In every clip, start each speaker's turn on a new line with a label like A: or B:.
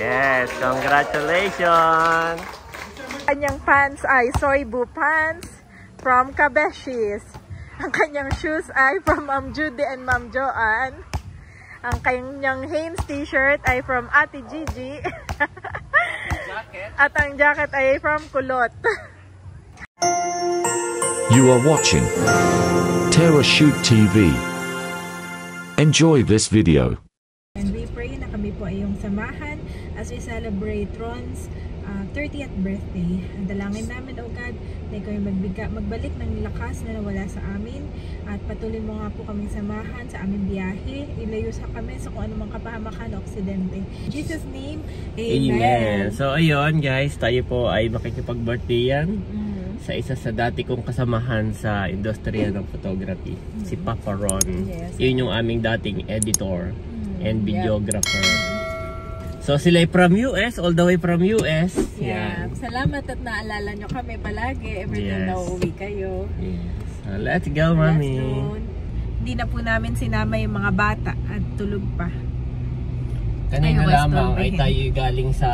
A: Yes, congratulations!
B: Kanyang pants ay Soybu pants from Kabeshis. Ang kanyang shoes ay from Ma'am Judy and Ma'am Joanne. Ang kanyang Hanes t-shirt ay from Ate Gigi. At ang jacket ay from Kulot.
C: You are watching Terra Shoot TV. Enjoy this video.
B: And we pray na kami po ay iyong samahan as we celebrate Ron's 30th birthday. Ang dalangin namin, O God, na ikaw ay magbalik ng lakas na nawala sa amin at patuloy mo nga po kaming samahan sa aming biyahe. Ilayo sa kami sa kung anumang kapahamakan o aksidente. In Jesus' name, Amen.
A: So ayun guys, tayo po ay makikipag-birthdayan sa isa sa dati kong kasamahan sa industriya ng photography, si Papa Ron.
B: Yes.
A: Yun yung aming dating editor and videographer. So sila ay from US, all the way from US.
B: Yeah.
A: Yan.
B: Salamat at naalala nyo kami palagi every time na uuwi kayo.
A: Yes. So, let's go, Mami.
B: Hindi na po namin sinama yung mga bata at tulog pa.
A: Kanina lamang ay tayo galing sa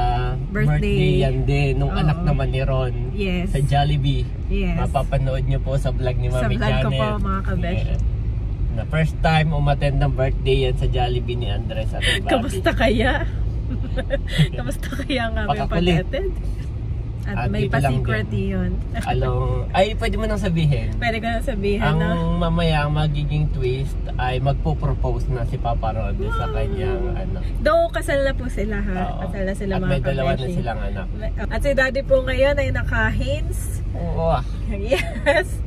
A: birthday yan din nung anak naman ni Ron.
B: Yes.
A: Sa Jollibee.
B: Yes.
A: Mapapanood nyo po sa vlog ni Mami Janet.
B: Sa vlog ko po mga kabesh.
A: Yeah. Na first time umattend ng birthday yan sa Jollibee ni Andres at Bobby.
B: Kamusta kaya? Kamusta kaya nga may pag-attend? At may pa-secret yun.
A: Ay, pwede mo nang sabihin.
B: Pwede ko nang sabihin,
A: ang mamaya, ang magiging twist ay magpo-propose na si Papa Ron sa kanyang ano.
B: Though, kasal na po sila ha. Kasal na sila
A: at
B: mga
A: may dalawa
B: kabeshi.
A: na silang anak.
B: At si Daddy po ngayon ay naka-Hanes.
A: Oo.
B: Yes.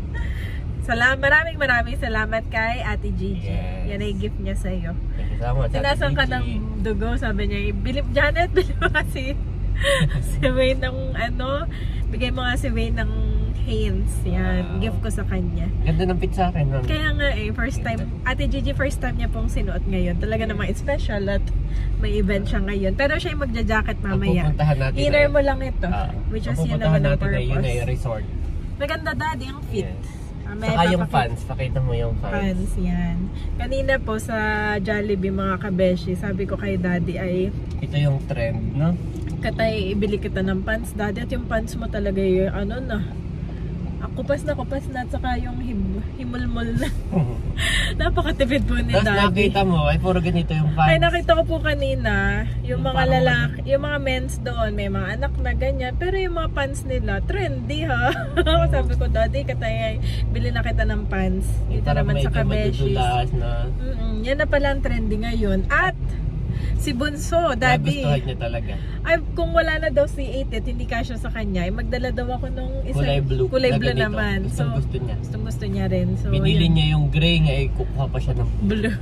B: Maraming salamat kay Ate Gigi.
A: Yes.
B: Yan ay gift niya sa iyo.
A: Sinasan
B: ka ng dugo, sabi niya, Janet, bilip mo kasi si Wayne ng bigay mo nga si Wayne ng Hanes. Yan, gift ko sa kanya.
A: Ganda ng pizza akin, Mami.
B: Kaya nga first time, Ate Gigi first time niya pong sinuot ngayon. Talaga namang special at may event siya ngayon. Pero siya yung magja-jacket mamaya. Inner mo lang ito, which is yun naman ang purpose.
A: Yun ay resort.
B: Maganda Daddy ang fit.
A: Yes. Saka yung fans, pakita mo yung fans.
B: Fans, yan. Kanina po sa Jollibee mga kabeshi, sabi ko kay Daddy ay
A: ito yung trend, no?
B: Katay, ibili kita ng pants, Daddy. At yung pants mo talaga yung kupas na at saka yung himulmul na. Napakatipid po ni Daddy.
A: Tapos nakita mo, ay puro ganito yung pants.
B: Ay nakita ko po kanina, yung mga lalaki, yung mga men's doon, may mga anak na ganyan. Pero yung mga pants nila, trendy ha. Sabi ko, Daddy, katay, bili na kita ng pants. Dito naman sa Kabeshis. Yan na pala ang trendy ngayon. At si Bunso, Daddy.
A: Nagustuhan niya talaga.
B: Ay, kung wala na daw si 8 hindi kasya sa kanya, ay magdala daw ako nung isang
A: kulay blue
B: naman.
A: Gusto niya.
B: Gusto niya rin. So,
A: binili niya yung gray nga, kukuha pa siya ng
B: blue.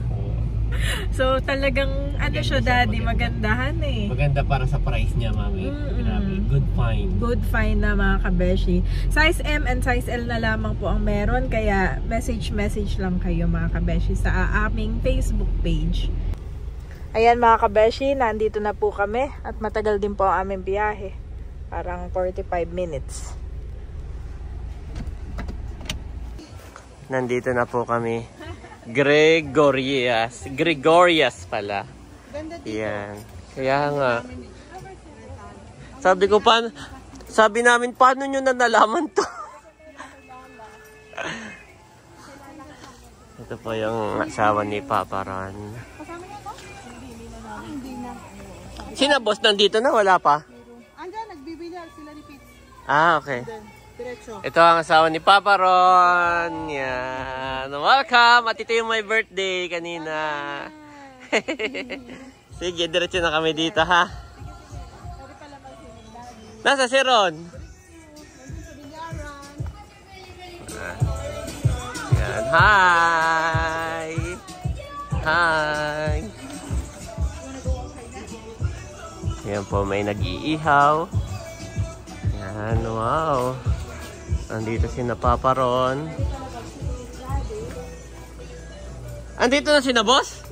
B: So, talagang siya, Daddy, magandahan eh.
A: Maganda para sa price niya, Mami. Grabe. Good find. Good
B: find na mga kabeshi. Size M and size L na lamang po ang meron, kaya message lang kayo mga kabeshi sa aming Facebook page. Ayan mga kabeshi, nandito na po kami at matagal din po ang aming biyahe. Parang 45 minutes.
A: Nandito na po kami. Gregorias pala. Yan. Kaya nga. Sabi namin, paano nyo na nalaman to? Ito po yung asawa ni Papa Ron. Sina boss nandito na? Wala pa?
D: Andyan, nagbibilyar sila ni Pete.
A: Okay.
D: Diretso.
A: Ito ang asawa ni Papa Ron. Yan. Welcome! At ito yung my birthday kanina. Sige, diretso na kami dito ha. Nasa si Ron? Yan. Hi! Hi! Yan po, may nag-iihaw. Yan, wow. Andito si Papa Ron. Andito na si na boss?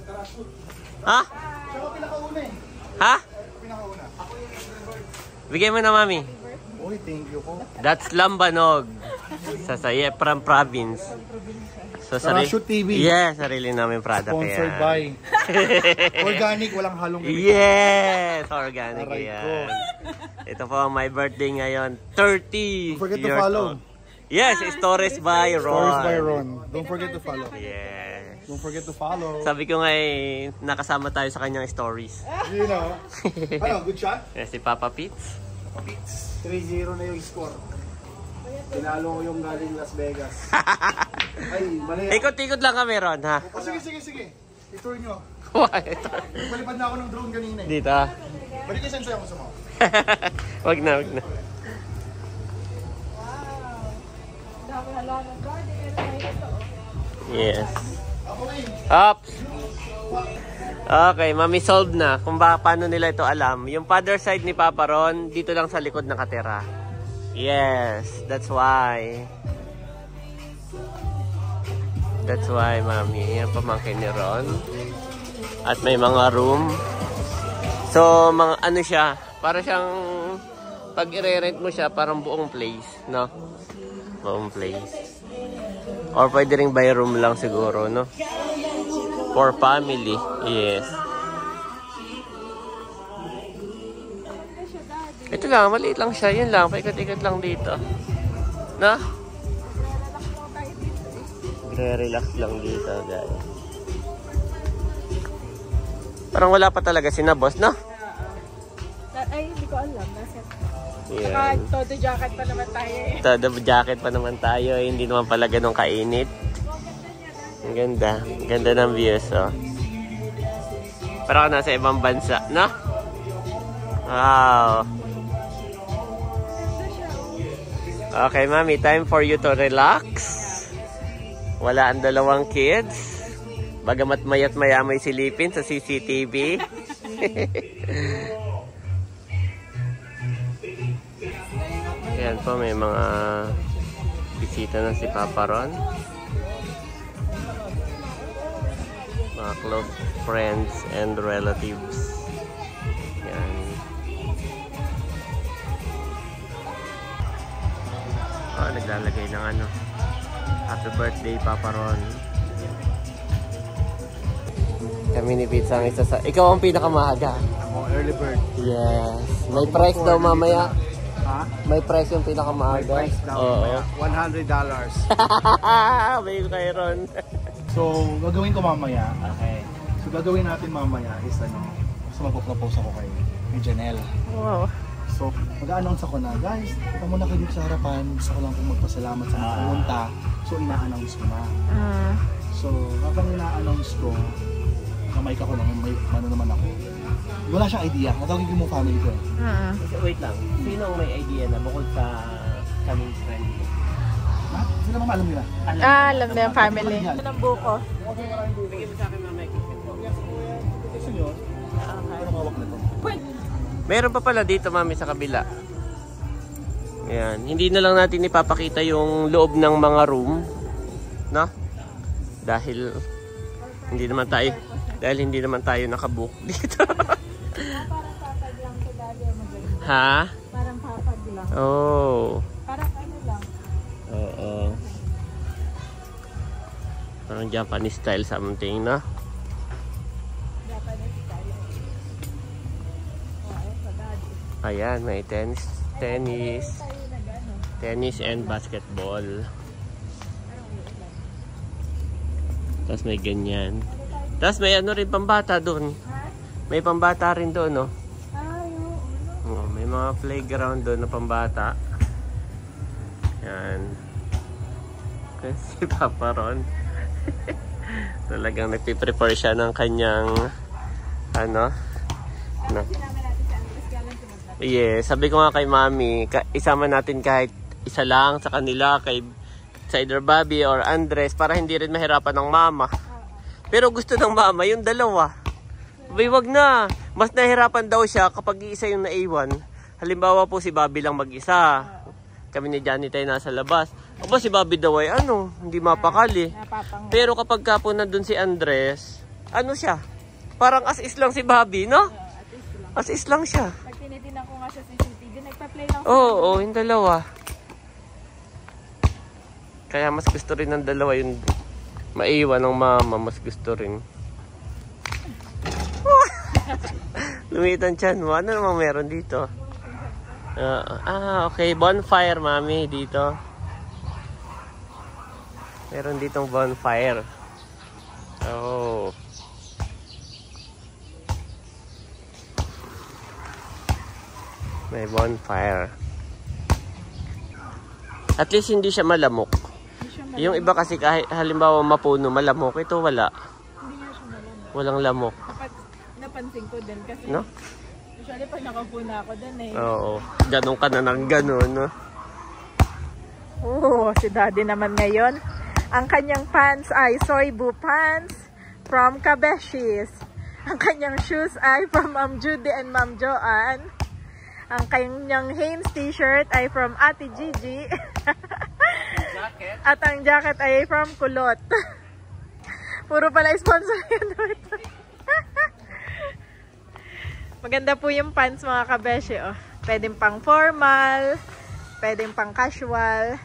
A: Ha? Ha? Bigay mo na, Mami.
D: Uy, thank you po.
A: That's Lambanog. Sa Yepram Province. So So,
E: Tara Shoot TV.
A: Yes, sarili namin product.
E: Sponsored by. Organic, walang halong chemical.
A: Yes! Organic
E: Aray
A: yan.
E: ko.
A: Ito po ang my birthday ngayon. 30
E: Don't forget to
A: years
E: follow.
A: old. Yes, Stories by Ron.
E: Stories by Ron. Don't forget to follow.
A: Yes.
E: Don't forget to follow.
A: Sabi ko nga nakasama tayo sa kanyang stories.
E: You know. Ano, good shot?
A: Yes, si Papa Pitts.
E: 3-0 na yung score. Tinalo ko yung galing Las Vegas. Ay, mali.
A: Ikot-ikot lang kami, Ron, ha?
E: Oh, sige. I-tour nyo.
A: Ito.
E: Palipad na ako ng drone kanina eh.
A: Dito.
E: Balik kayo sensay ako sa mga.
A: Wag na. Yes. Ups. Okay, mami solve na kung paano nila ito alam. Yung father side ni Papa Ron, dito lang sa likod nakatira. Yes, that's why. That's why, mami. Yan pamangkin ni Ron. At may mga room. So, mga ano siya, para siyang pag i-rent mo siya, parang buong place, no? Buong place. Or pwede ring by room lang siguro, no? For family, yes. Ito lang, maliit lang siya. Yun lang, paikot-ikot lang dito. No? Relax lang dito, guys. Parang wala pa talaga si na boss, no?
B: Ay, hindi ko alam.
A: Yeah.
B: Saka todo jacket pa naman tayo eh.
A: Todo jacket pa naman tayo. Hindi naman pala ganun kainit. Ang ganda. Ang ganda ng views, oh. Parang nasa ibang bansa, no? Wow. Okay, mami. Time for you to relax. Wala ang dalawang kids. Bagamat mayat maya may silipin sa CCTV. Ayan po, may mga bisita na si Papa Ron. Mga close friends and relatives. Ayan. Oh, naglalagay ng ano. Happy birthday, Papa Ron. Kami ni Pizza ang isa sa... Ikaw ang pinakamahaga.
E: Ako, early bird.
A: Yes. May price daw mamaya.
E: Ha?
A: May price yung pinakamahaga.
E: May price daw.
A: Oo.
E: $100.
A: May kay Ron.
E: So, gagawin ko mamaya.
A: Okay.
E: So, gagawin natin mamaya is ano, so magpo-propose ako kay Janelle.
A: Wow.
E: So, mag-a-announce ako na, guys, ito muna kayo dito sa harapan. Gusto ko lang pong magpasalamat sa mga pumunta. So, ina-announce ko na. So, kapag ina-announce ko, na mic ako lang, may ano naman ako. Wala siyang idea. Natawagin ko mo family ko eh.
A: Wait lang. Sino ang may idea na bukod sa kaming friend?
E: Ha? Hindi naman alam nila.
B: Alam na yung family.
E: Alam
B: Ito ng buko.
A: Bigyan mo sa akin mamaya.
E: Gusto nyo? Ano mawak na to?
A: Meron pa pala dito, mami, sa kabila. Ayan. Hindi na lang natin ipapakita yung loob ng mga room. No? Dahil hindi naman tayo nakabook dito.
B: Parang papag lang ko dali.
A: Ha?
B: Parang papag lang.
A: Oh.
B: Parang ano lang.
A: Oo. Parang Japanese style something, no?
B: Japanese style. Ayun sa daddy.
A: Ayan, may tennis
B: Tayo na gano'n.
A: tennis and basketball. Tapos may ganyan. Tapos may ano rin pambata doon. May pambata rin doon, no? Oh, may mga playground doon na pambata. Yan. Si Papa Ron. Talagang nagpiprepare siya ng kanyang ano? No. Yes, sabi ko nga kay Mami, isama natin kahit isa lang sa kanila, kay either Bobby or Andres, para hindi rin mahirapan ng mama. Pero gusto ng mama yung dalawa. Bay, wag na. Mas nahirapan daw siya kapag iisa yung naiwan. Halimbawa po si Bobby lang mag-isa. Kami ni Johnny tayo nasa labas. Aba si Bobby daw ay ano, hindi mapakali. Pero kapag ka po nandun si Andres, ano siya? Parang as-is lang si Bobby, no? As-is lang siya.
B: Pag tinitingnan ko nga sa CCTV, nagpa-play lang.
A: Oo, yung dalawa. Kaya mas gusto rin ng dalawa yung Maiwan ng mama, mas gusto rin. Lumitan tiyan mo. Ano namang meron dito? Okay. Bonfire, mami, dito. Meron ditong bonfire. Oh. May bonfire. At least hindi siya malamok. Yung iba kasi kahit halimbawa mapuno, malamok. Ito wala.
B: Hindi nga siya malamok.
A: Walang lamok.
B: Napansin ko din kasi
A: No?
B: usually pag nakapuna ako din eh.
A: Oo. Ganun ka na ng ganun, no?
B: Si Daddy naman ngayon. Ang kanyang pants ay Soybu pants from Kabeshis. Ang kanyang shoes ay from Ma'am Judy and Ma'am Joanne. Ang kanyang Hanes t-shirt ay from Ate Gigi.
A: Jacket?
B: At ang jacket ay from Kulot. Puro pala sponsor yun. Maganda po yung pants mga kabeshi. Oh. Pwedeng pang formal, pwedeng pang casual.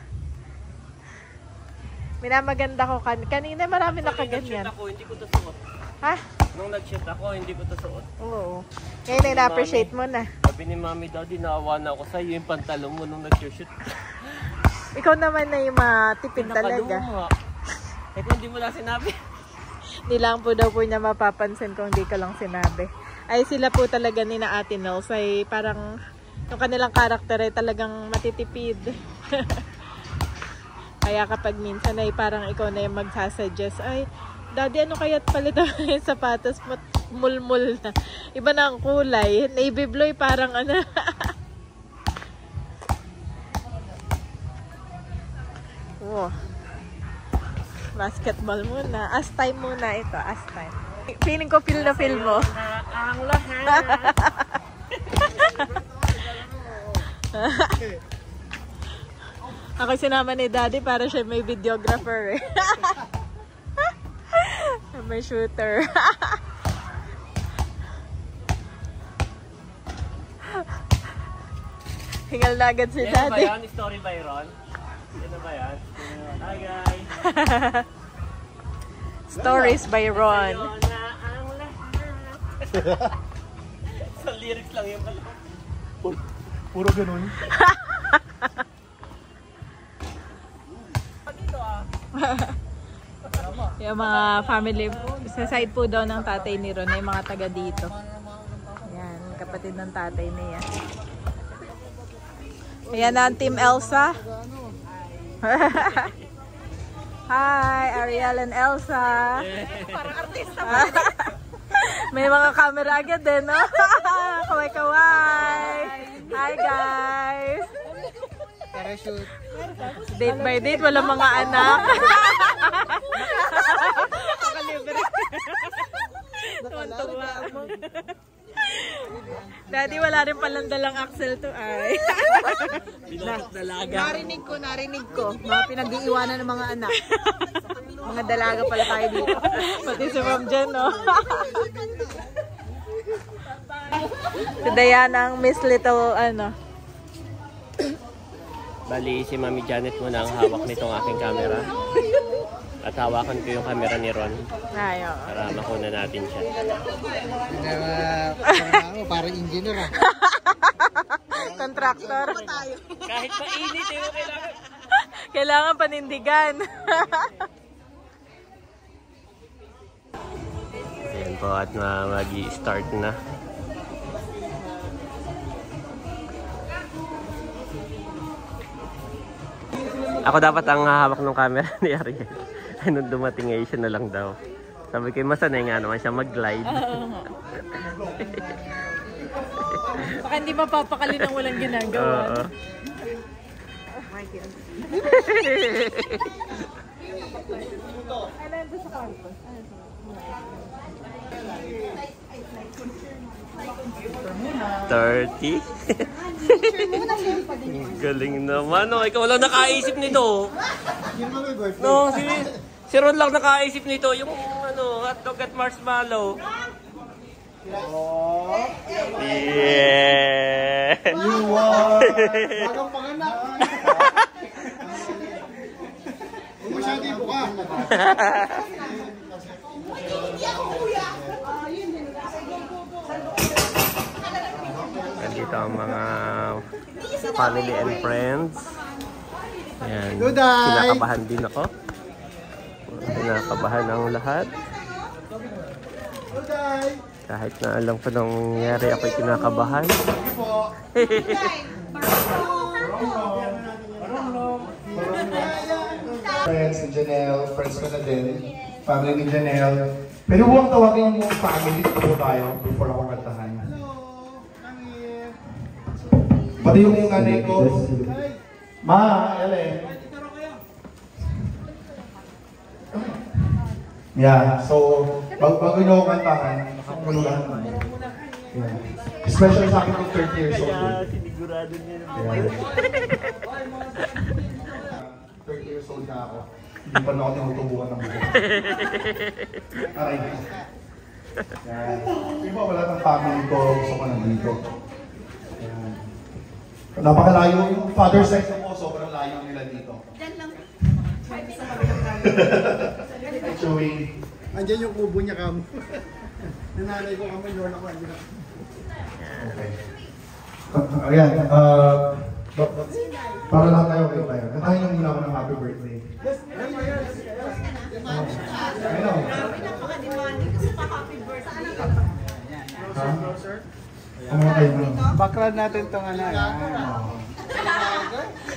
B: Minamaganda ko kanina marami nakaganyan.
A: Nung nag-shoot ako, hindi ko to suot.
B: Ha?
A: Nung nag-shoot ako, hindi ko to suot.
B: Oo. Ngayon ay na-appreciate mo na.
A: Sabi ni Mami Daddy, naawa na ako sa'yo yung pantalon mo nung nag-shoot.
B: Ikaw naman na yung matipid talaga.
A: Eh kung hindi mo lang sinabi.
B: Hindi lang po daw po niya mapapansin kung di ko lang sinabi. Ay sila po talaga ni na Ate Nels ay parang yung kanilang karakter ay talagang matitipid. Kaya kapag minsan ay parang ikaw na yung magsasuggest, ay Daddy ano kaya't palitan yung sapatos mo, mulmul na. Iba na ang kulay. Navy blue parang ano. Oh. Basketball muna. As time muna ito. As time. Feeling ko feel na feel mo.
A: Ang lahat.
B: Ako sinama ni Daddy para siya may videographer eh. May shooter. Hingal na agad si Daddy.
A: Yan ba yan? Story by Ron? Yan ba yan? Hi guys!
B: Stories by Ron.
A: Sa'yo na ang lahat. Sa lyrics lang yun pala.
E: Puro ganun.
B: Yung mga family, sa side po daw ng tatay ni Ron, yung mga taga dito. Yan, kapatid ng tatay niya. Ayan na ang Team Elsa. Hi, Ariel and Elsa. Parang artista ba? May mga camera agad din, no? Kaway-kaway. Hi, guys.
D: Parachute.
B: Date by date, walang mga anak. Nakalibre. Tuwan-tuwa mo. Daddy, wala rin palang dalang axle to ay.
D: Narinig ko. Mga pinag-iiwanan ng mga anak. Mga dalaga pala tayo dito.
B: Pati si Ma'am Jen, no? Si Diana ang Miss Little, ano.
A: Bali, si Mami Janet muna ang hawak nitong aking camera. At hawakan ko yung camera ni Ron.
B: Ayo.
A: Para makuna natin siya.
D: Parang engineer ah.
B: Contractor.
A: Kahit mainit, kailangan.
B: Kailangan panindigan.
A: Ayan po, at mag-i-start na. Ako dapat ang hawak ng camera ni Ariel. Ay, nung dumating ay siya na lang daw. Sabi ko, masanay nga naman siya mag-glide.
B: Baka hindi mapapakali ng walang ginagawa.
A: Oo.
B: Ano ito sa campus?
A: 30? Galing naman. No, ikaw lang nakaisip nito. No, si Ron lang nakaisip nito. Yung ano, hotdog at marshmallow. Yeah!
E: Bagang panganak. Huwag masyado yung buka.
A: Nandito ang mga family and friends. Ayan.
E: Duday!
A: Kinakabahan din ako. Kinakabahan ang lahat. Kahit na alam ko nang nangyari, ako'y kinakabahan.
E: Friends ni Janelle, friends ko na din. Family ni Janelle. Pero huwag tawagin yung family ko tayo before ako kantahan. Pati yung nanay ko. Ma, Ellen. Yeah, so bago nyo ako kantahan, nakakulungan mo. Yeah. Especially sa akin kung 30 years old.
A: Sinigurado niya
E: Yeah. 30 years old na ako. Hindi pa na ako tinutubukan ng buhay. Aray. Yan. Diba wala ng family ko, gusto ko nandito. Yan. Napakalayo yung father side ko, sobrang layo nila dito. Actually,
F: andyan yung kubo niya kamo. Nananay ko kamo, lola ko andyan.
E: okay. Ayan, para lang tayo, okay tayo. Kantahin yung muna ako ng happy birthday. I know. Ha? Ano kayo mo?
F: Background natin itong ano.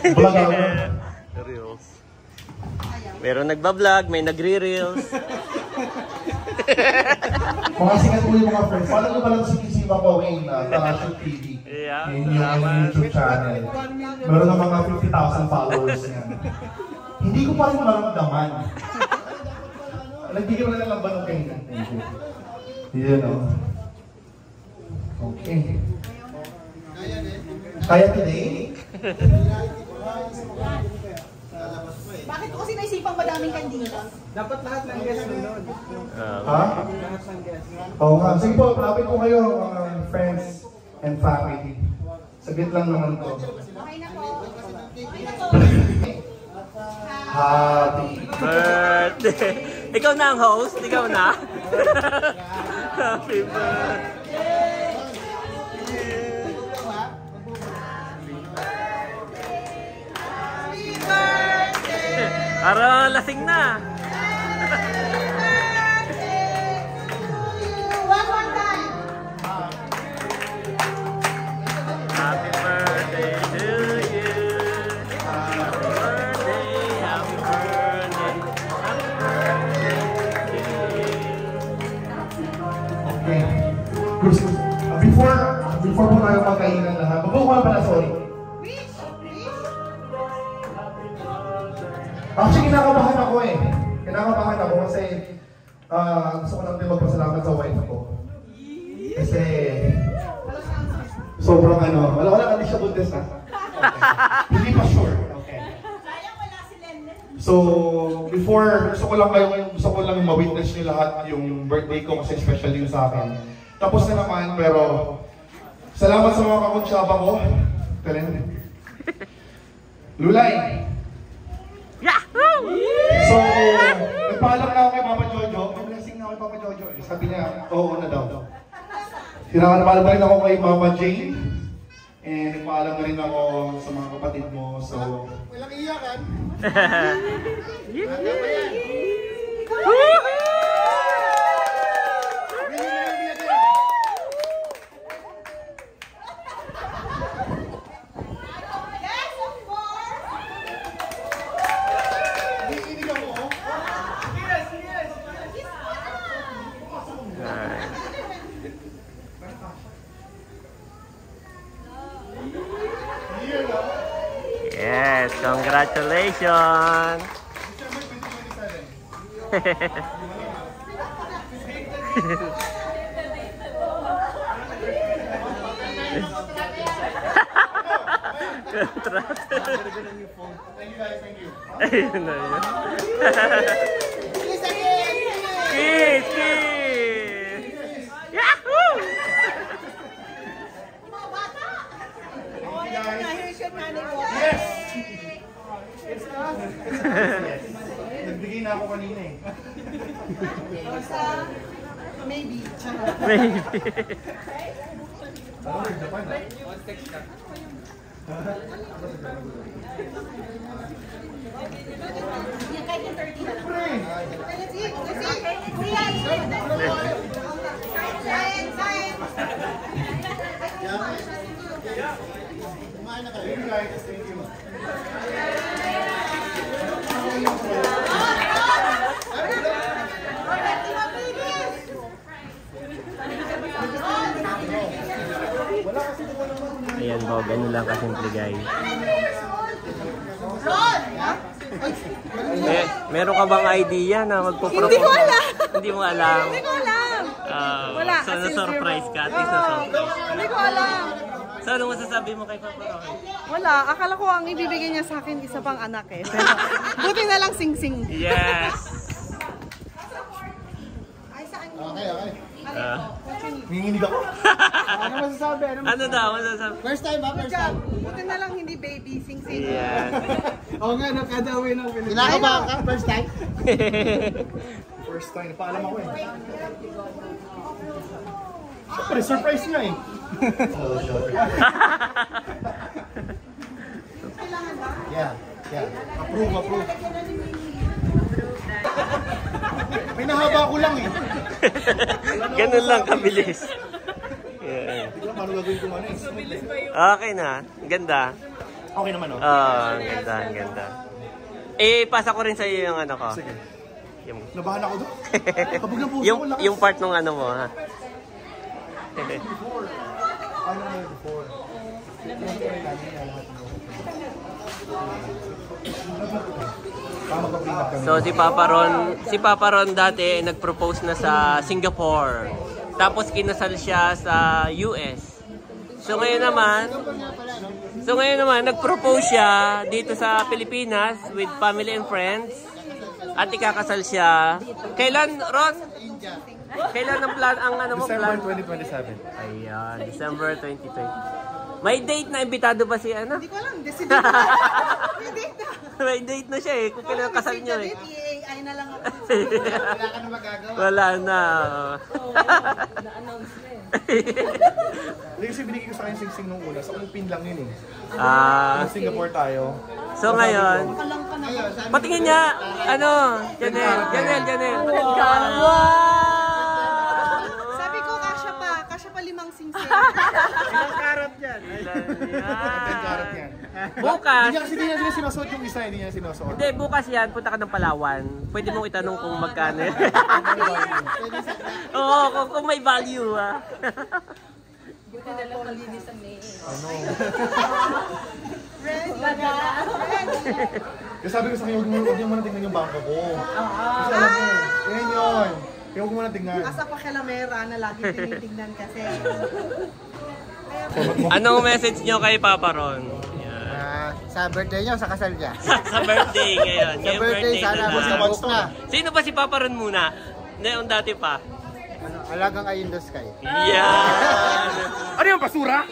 E: Vlog ako.
A: Reels. Meron nagbablog, may nagre-reels.
E: Mga sikat po yung mga friends. Paano nyo palang sinisipa ko Wayne na Tarashoot TV?
A: Yeah,
E: Yun yung YouTube channel. Meron ng mga 50,000 followers yan. Hindi ko pa rin maramdaman. Nagbigay mo na lang ba ng kayo? Thank you. Yun o. Okay. Kaya today?
D: Bakit ko kasi naisipang madaming kandila?
F: Dapat lahat ng guests nunod.
E: Ha?
F: Lahat ng guests.
E: Oo nga. Sige po, malapit po kayo, mga friends and family. Saglit lang naman po.
D: Okay na po. Okay na po.
E: Happy
A: Birthday! Ikaw na ang host? Ikaw na? Happy birthday! Para lasing na! Happy birthday to you! Happy birthday, happy birthday, happy birthday to you!
E: Okay. Before po tayo magkainan lahat, mabuha pala, sorry. Actually, kinakabahan ako eh. Kinakabahan ako kasi gusto ko lang din magpasalamat sa wife ko. Kasi sobrang wala hindi siya bundes na. Okay. Hindi pa sure. Okay. So, gusto ko lang ma-witness niyo lahat yung birthday ko kasi special yung sa akin. Tapos na naman, pero salamat sa mga kakunsyaba ko. Kalen. Lulay! So, nagpaalam na ako kay Papa Jojo. May blessing na ako kay Papa Jojo. Sabi niya, oo na daw. Nagpaalam na rin ako kay Mama Jane. And nagpaalam na rin ako sa mga kapatid mo. So,
F: Walang iyakan.
A: Yes, congratulations! Ayun na yun. Kiss! Kiss! Yahoo!
E: nagbigay na ako
D: Maybe.
A: Maybe.
F: Kumain na kayo. Thank you.
A: Ayan po, ganun lang kasimple guys. Meron ka bang idea na magpo-propose?
D: Hindi ko alam.
A: Hindi mo alam?
D: Hindi ko alam. Wala.
A: So, na-surprise ka? At least na-surprise.
D: Hindi ko alam.
A: So, ano masasabi mo kay Papa Ron?
D: Wala. Akala ko ang ibibigay niya sa akin isa pang anak eh. Pero, buti na lang sing-sing.
A: Yes!
F: Okay.
E: Nanginginig ako. Ano masasabi?
A: Ano daw? Masasabi?
F: First time.
D: Buti na lang hindi baby, sing-sing.
A: Yes.
E: Oo nga, nakadawin ng Pilipinas.
F: Kinakabahan ka? First time?
E: First time, napaalam ako eh. Siyempre, surprise nga eh.
F: Yeah.
E: Approve. May nahaba ko lang eh.
A: Ganun lang kabilis. Yeah.
E: Hindi ko lang paano gagawin ko ano eh.
A: Okay na. Ganda.
E: Okay naman oh.
A: Ang ganda. Eh, pasa ko rin sa iyo yung ano ko.
E: Sige.
A: Yung,
E: Nabahan ako doon. Kapag ng puso ko lakas.
A: yung part nung ano mo, ha?
E: Ano na yun before?
A: So si Papa Ron dati nag-propose na sa Singapore. Tapos kinasal siya sa US. So ngayon naman nag-propose siya dito sa Pilipinas with family and friends. At ikakasal siya. Kailan, Ron? Kailan ang plan ang ano mo?
E: December
A: Plan?
E: 2027.
A: Ayan, December 2020. May date na imbitado ba si ano?
D: Hindi ko alam. Decision na. May date na.
A: May date na siya eh. Kung kailan ang kasal niyo eh.
D: I-AI na lang ako.
F: Wala ka na magagawa.
A: Wala na.
D: Na-announce na eh.
E: Hindi kasi binigay ko sa akin sing-sing nung una. Sa upin lang yun eh.
A: Ah,
E: Sa Singapore tayo.
A: so ngayon, patingin niya, ano, Janelle.
D: Sabi ko, kasya pa 5 sing-sing.
E: Ilang karat yan? Ilang karat yan?
A: Bukas,
E: Hindi niya sinusuot yung isa, hindi niya sinusuot.
A: hindi, bukas yan, punta ka ng Palawan. Pwede mong itanong kung magkano yan. Oo, kung may value ah.
D: Buti na lang malinis ang May.
E: Kasi sabi ko sa kanya, huwag niyo muna tingnan yung bangko ko. Kasi alam mo, yan yun. Kaya huwag mo muna tingnan.
D: Asa pa kalamera na lagi tinitingnan kasi.
A: Anong message nyo kay Papa Ron?
F: Sa birthday niyo, sa kasal niya.
A: Sa birthday ngayon.
F: Sa birthday, sana mag-book na.
A: Sino ba si Papa Ron muna? Neon dati pa.
F: Alagang ayon dos kayo.
A: Yan!
E: Ano yung basura?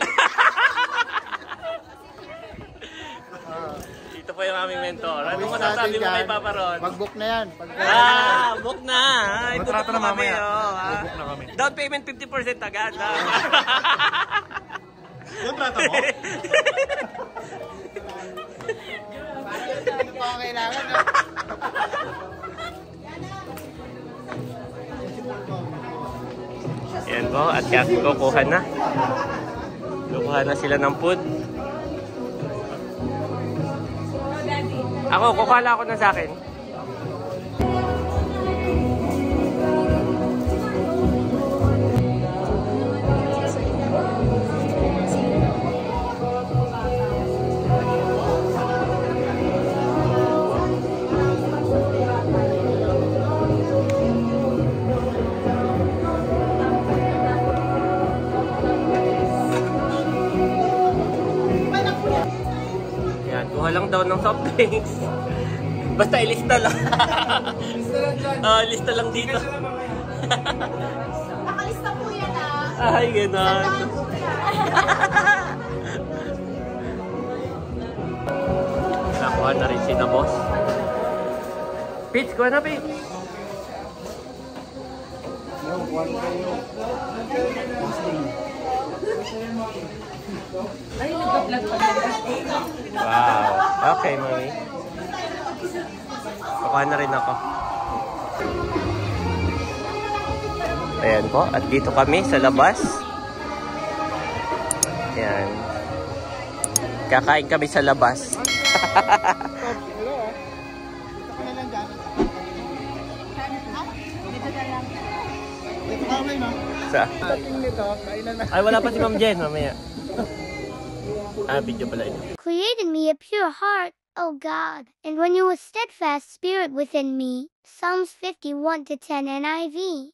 A: Ito po yung aming mentor. Ano masasabi mo kay Papa Ron?
F: Mag-book na yan.
A: Book na!
E: Matrata na mamaya.
A: Mag-book
E: na kami.
A: Down payment 50% agad.
E: Yung trata mo?
F: Ano pa ang kailangan?
A: Yan po, at kukuha na. Kukuha na sila ng food. Ako, kukuha lang ako na sa akin. Kuha lang daw ng soft drinks. Basta ilista lang. Lista lang dito.
G: Nakalista po yan ah.
A: Ay, gano'n. Nakuha na rin si na boss. Pitch, kuha na Pitch.
E: Kuha kayo.
A: Wow. Okay, mami. Kukuha na rin ako. Ayan po. At dito kami sa labas. Ayan. Kakain kami sa labas. Sa? Ay, wala pa si Ma'am Jen. Mamaya. Video pala ito.
H: Created me a pure heart, O God, and when you a steadfast spirit within me. Psalms 51:10 NIV.